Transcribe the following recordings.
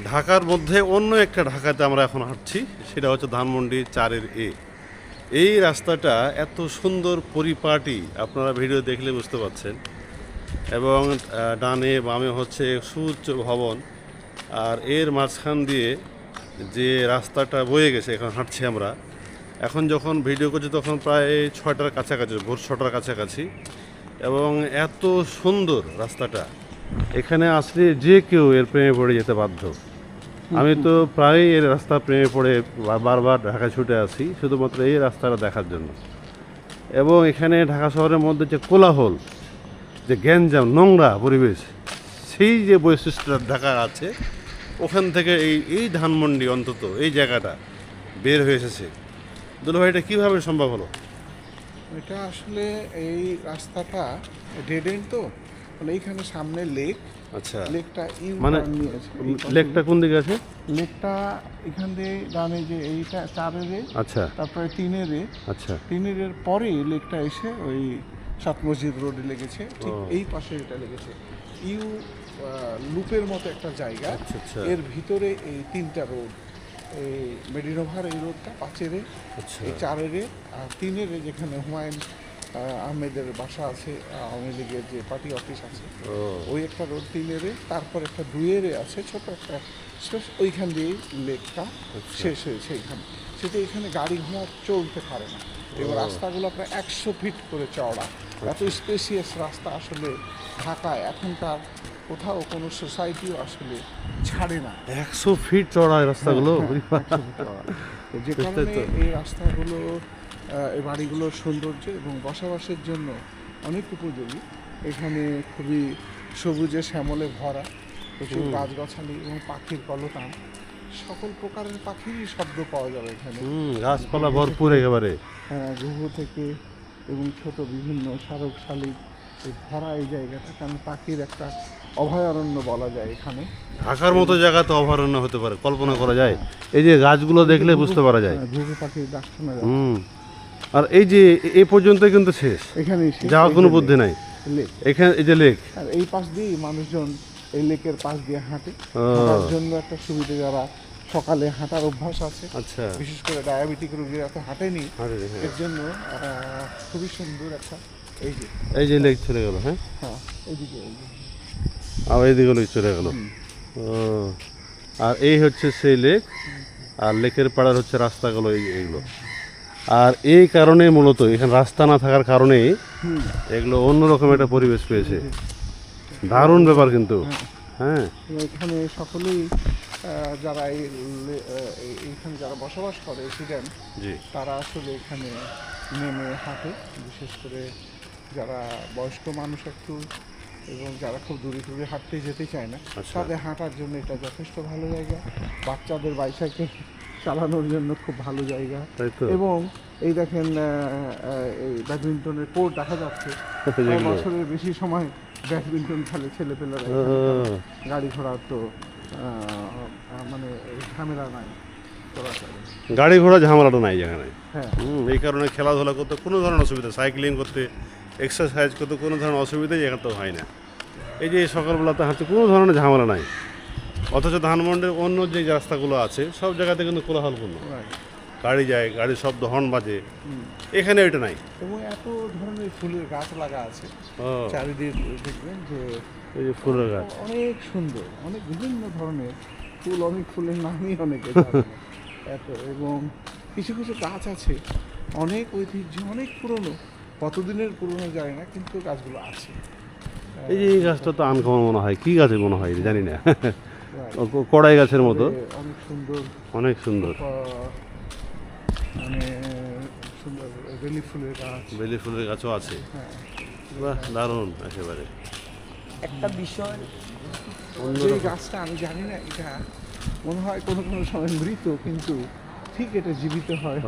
ঢাকার মধ্যে অন্য একটা ঢাকাতে আমরা এখন হাঁটছি, সেটা হচ্ছে ধানমন্ডি 4-এ। এই রাস্তাটা এত সুন্দর পরিপাটি, আপনারা ভিডিও দেখলে বুঝতে পারছেন। এবং ডানে বামে হচ্ছে সুউচ্চ ভবন, আর এর মাঝখান দিয়ে যে রাস্তাটা বয়ে গেছে, এখন হাঁটছি আমরা। এখন যখন ভিডিও করছি তখন প্রায় 6টার কাছাকাছি, ভোর 6টার কাছাকাছি। এবং এত সুন্দর রাস্তাটা, এখানে আসলে যে কেউ এর প্রেমে পড়ে যেতে বাধ্য। আমি তো প্রায় এর রাস্তা প্রেমে পড়ে বারবার ঢাকা ছুটে আসি শুধুমাত্র এই রাস্তাটা দেখার জন্য। এবং এখানে ঢাকা শহরের মধ্যে যে কোলাহল, যে গ্যাঞ্জাম, নোংরা পরিবেশ, সেই যে বৈশিষ্ট্য ঢাকা আছে, ওখান থেকে এই ধানমন্ডি অন্তত এই জায়গাটা বের হয়ে এসেছে। দুলাভাই, এটা কীভাবে সম্ভব হলো? এটা আসলে এই রাস্তাটা ডেড এন্ড, তো মানে এইখানে সামনে লেক। আচ্ছা, লেকটা মানে নিয়েছে। লেকটা কোন দিকে আছে? লেকটা এখান দিয়ে ডানে, যে এইটা 4-এ, আচ্ছা তারপরে 3-এ, আচ্ছা 3-এর পরেই লেকটা এসে ওই সাত মসজিদ রোডে লেগেছে, ঠিক ও। এই পাশে এটা লেগেছে। ইউ লুপের মতো একটা জায়গা। আচ্ছা, আচ্ছা। এর ভিতরে এই 3টা রোড, এই মেডিনোভার এই রোডটা 5-এ, আচ্ছা এই 4-এ, আর 3-এ যেখানে হুমায়ুন আহমেদের বাসা আছে, আওয়ামী লীগের যে পার্টি অফিস আছে, ও ওই একটা রোড 3-এ, তারপর একটা 2-এ আছে ছোট একটা স্পেস, ওইখান দিয়েই লেকটা শেষ হয়েছে এইখানে। সেটা এখানে গাড়ি ঘোড়া চলতে পারে না। এবং রাস্তাগুলো প্রায় 100 ফিট করে চওড়া। এত স্পেসিয়াস রাস্তা আসলে ঢাকায় এখনকার কোথাও কোনো সোসাইটিও আসলে ছাড়ে না। 100 ফিট চড়া এই রাস্তাগুলো। 100 ফিট চওড়া। তো যে কারণে এই রাস্তাগুলো, এই বাড়িগুলোর সৌন্দর্য এবং বসবাসের জন্য অনেক উপযোগী। এখানে খুবই সবুজে শ্যামলে ভরা, প্রচুর গাছগাছালি এবং পাখির কলতান। সকল প্রকারের পাখিরই শব্দ পাওয়া যাবে এখানে। গাছপালা ভরপুর একেবারে। হ্যাঁ, ঘুঘু থেকে এবং ছোট বিভিন্ন শারক শালিক এই ভরা এই জায়গাটা, কারণ পাখির একটা অভয়ারণ্য বলা যায় এখানে। ঢাকার মতো জায়গা তো অভয়ারণ্য হতে পারে, কল্পনা করা যায়। এই যে গাছগুলো দেখলে বুঝতে পারা যায়। ঘুঘু পাখির ডাক শোনা যায়। আর এই যে এই পর্যন্ত কিন্তু শেষ, এখানে যাওয়ার কোনো বুদ্ধি নাই। লেক, এখানে এই যে লেক, আর এই পাশ দিয়েই মানুষজন এই লেকের পাশ দিয়ে হাঁটে। ও। হাঁটার জন্য একটা সুবিধা, যারা সকালে হাঁটার অভ্যাস আছে, আচ্ছা বিশেষ করে ডায়াবেটিক রোগীরা তো হাঁটেনি, আরে হ্যাঁ। এর জন্য খুবই সুন্দর একটা এই যে এই যে লেক চলে গেল, হ্যাঁ, হ্যাঁ এইদিকে এই যে। আর এইদিকে লেক চলে গেল। ও, আর এই হচ্ছে সেই লেক, আর লেকের পাড়ার হচ্ছে রাস্তাগুলো এইগুলো। আর এই কারণে মূলত এখানে রাস্তা না থাকার কারণেই এগুলো অন্যরকম একটা পরিবেশ পেয়েছে। দারুণ ব্যাপার কিন্তু। হ্যাঁ, এখানে সকলেই যারা এইখানে যারা বসবাস করে রেসিডেন্ট, জি তারা আসলে এখানে নেমে হাঁটে, বিশেষ করে যারা বয়স্ক মানুষ একটু, এবং যারা খুব দূরে দূরে হাঁটতে যেতে চায় না, আচ্ছা। তাদের হাঁটার জন্য এটা যথেষ্ট ভালো জায়গা। বাচ্চাদের বাইসাইকেল চালানোর জন্য খুব ভালো জায়গা। তাই তো। এবং এই দেখেন এই ব্যাডমিন্টনের কোর্ট দেখা যাচ্ছে। যেগুলো। বছরের বেশি সময় ব্যাডমিন্টন খেলে ছেলেপেলেরা। ও, গাড়ি ঘোড়ার তো মানে ঝামেলা নাই চলাচলে। গাড়ি ঘোড়া ঝামেলাটা নাই যেখানে। হ্যাঁ, এই কারণে খেলাধুলা করতে কোনো ধরনের অসুবিধা, সাইক্লিং করতে, এক্সারসাইজ করতে কোনো ধরনের অসুবিধাই এখানে তো হয় না। এই যে সকালবেলাতে হাঁটতে কোনো ধরনের ঝামেলা নাই। অথচ ধানমন্ডির অন্য যে রাস্তাগুলো আছে সব জায়গাতে কিন্তু কোলাহলপূর্ণ, right. গাড়ি যায়, গাড়ির শব্দ, হর্ন বাজে। এখানে ওইটা নাই। এবং এত ধরনের ফুলের গাছ লাগা আছে ও, চারিদিক, দেখবেন যে এই যে ফুলের গাছ। অনেক সুন্দর, অনেক বিভিন্ন ধরনের ফুল, অনেক ফুলের নামই অনেকে জানে না। এত, এবং কিছু কিছু গাছ আছে অনেক ঐতিহ্য, অনেক পুরনো, কতদিনের পুরনো যায় না, কিন্তু গাছগুলো আছে। এই যে এই গাছটা তো আনকমন মনে হয়, কি গাছে মনে হয় জানি না। Right. কড়াই গাছের মতো, তবে অনেক সুন্দর, অনেক সুন্দর। মানে সুন্দর বেলি ফুলের গাছ। বেলি ফুলের গাছও আছে। হ্যাঁ, বাহ, দারুণ একেবারে। একটা বিষয়, যে গাছটা আমি জানি না, এটা মনে হয় কোনো কোনো সময় মৃত, কিন্তু ঠিক এটা জীবিত হয়।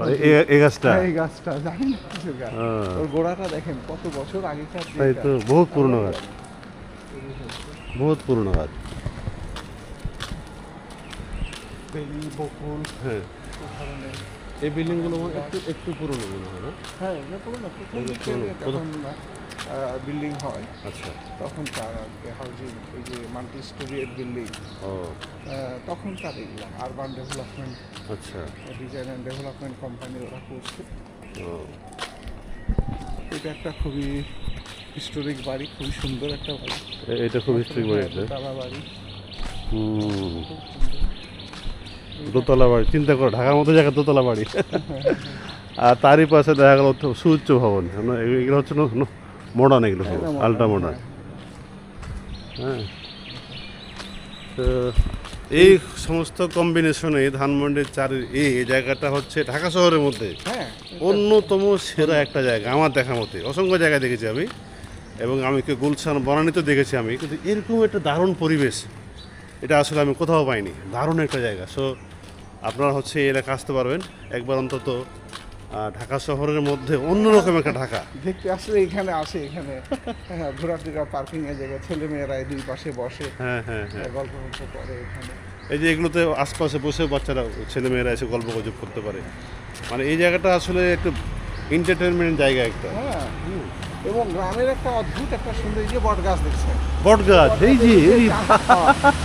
এই গাছটা, হ্যাঁ, এই গাছটা জানি না কিছু গাছ। হ্যাঁ। ওর গোড়াটা দেখেন কত বছর আগেকার। যে তাই তো, গাছ। বহুত পুরনো গাছ, বহুত পুরনো গাছ। বেলি, বকুল, হ্যাঁ, এই ধরনের। এই বিল্ডিংগুলো একটু একটু পুরনো মনে হয় না? হ্যাঁ, এটা পুরনো, প্রথম দিকে পুরনো, তখন বিল্ডিং হয় আচ্ছা। তখনকার হাউজিং, এই যে মাল্টি স্টোরিয়ার বিল্ডিং, ও তখনকার এগুলো আরবান ডেভেলপমেন্ট আচ্ছা। ডিজাইন অ্যান্ড ডেভেলপমেন্ট কোম্পানি ওরা করছে। ও এটা একটা খুবই হিস্টোরিক বাড়ি, খুবই সুন্দর একটা বাড়ি। এটা খুব হিস্ট্রিক বাড়ি এটা। দোতলা বাড়ি, হুম, দোতলা বাড়ি, চিন্তা করো ঢাকার মতো জায়গায় দোতলা বাড়ি। আর তারই পাশে দেখা গেল সুউচ্চ ভবন, এগুলো হচ্ছে মডার্ন, এগুলো আলট্রা মডার্ন। হ্যাঁ, তো এই সমস্ত কম্বিনেশনে ধানমন্ডির 4 এই জায়গাটা হচ্ছে ঢাকা শহরের মধ্যে হ্যাঁ অন্যতম সেরা একটা জায়গা আমার দেখা মতে। অসংখ্য জায়গায় দেখেছি আমি, এবং আমি গুলশান বনানীতে দেখেছি আমি, কিন্তু এরকম একটা দারুণ পরিবেশ এটা আসলে আমি কোথাও পাইনি। দারুণ একটা জায়গা। সো আপনারা হচ্ছে এই এলাকা আসতে পারবেন একবার অন্তত। ঢাকা শহরের মধ্যে অন্যরকম একটা ঢাকা। দেখতে আসলে এখানে আসে, এখানে ঘোরাফেরা পার্কিং এর জায়গা, ছেলে মেয়েরা এই দুই পাশে বসে হ্যাঁ হ্যাঁ হ্যাঁ, গল্প করে এখানে। এই যে এগুলোতে আশপাশে বসে বাচ্চারা ছেলেমেয়েরা এসে গল্প গুজব করতে পারে। মানে এই জায়গাটা আসলে একটু এন্টারটেনমেন্ট জায়গা একটা। হ্যাঁ, এবং গ্রামের একটা অদ্ভুত একটা সুন্দর, এই যে বট গাছ দেখছেন, বট গাছ, এই যে এই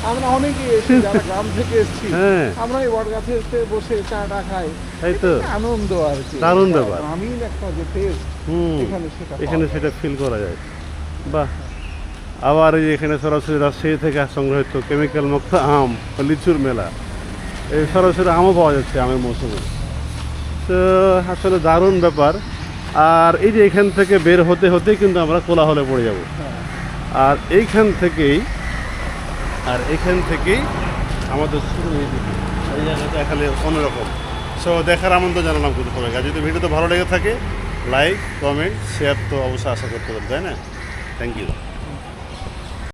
আমরা অনেকে এসেছি যারা গ্রাম থেকে এসেছি, হ্যাঁ। আমরা এই বট গাছে বসে চাটা খাই, তাই তো, একটা আনন্দ আর কি, দারুণ ব্যাপার। গ্রামীণ একটা যে টেস্ট হুম, এখানে সেটা এখানে সেটা ফিল করা যায়। বাহ। আবার এই যে এখানে সরাসরি রাজশাহী থেকে সংগ্রহিত কেমিক্যাল মুক্ত আম, লিচুর মেলা, এই সরাসরি আমও পাওয়া যাচ্ছে আমের মৌসুমে। তো আসলে দারুণ ব্যাপার। আর এই যে এখান থেকে বের হতে হতেই কিন্তু আমরা কোলাহলে পড়ে যাব। আর এখান থেকেই আমাদের শুরু এই দিকে, এই জায়গাটা এখানে অন্যরকম। সো দেখার আনন্দ জানালাম কিন্তু সবাইকে। আর যদি ভিডিওটা ভালো লেগে থাকে, লাইক, কমেন্ট, শেয়ার তো অবশ্যই আশা করতে পারি, তাই না? Thank you.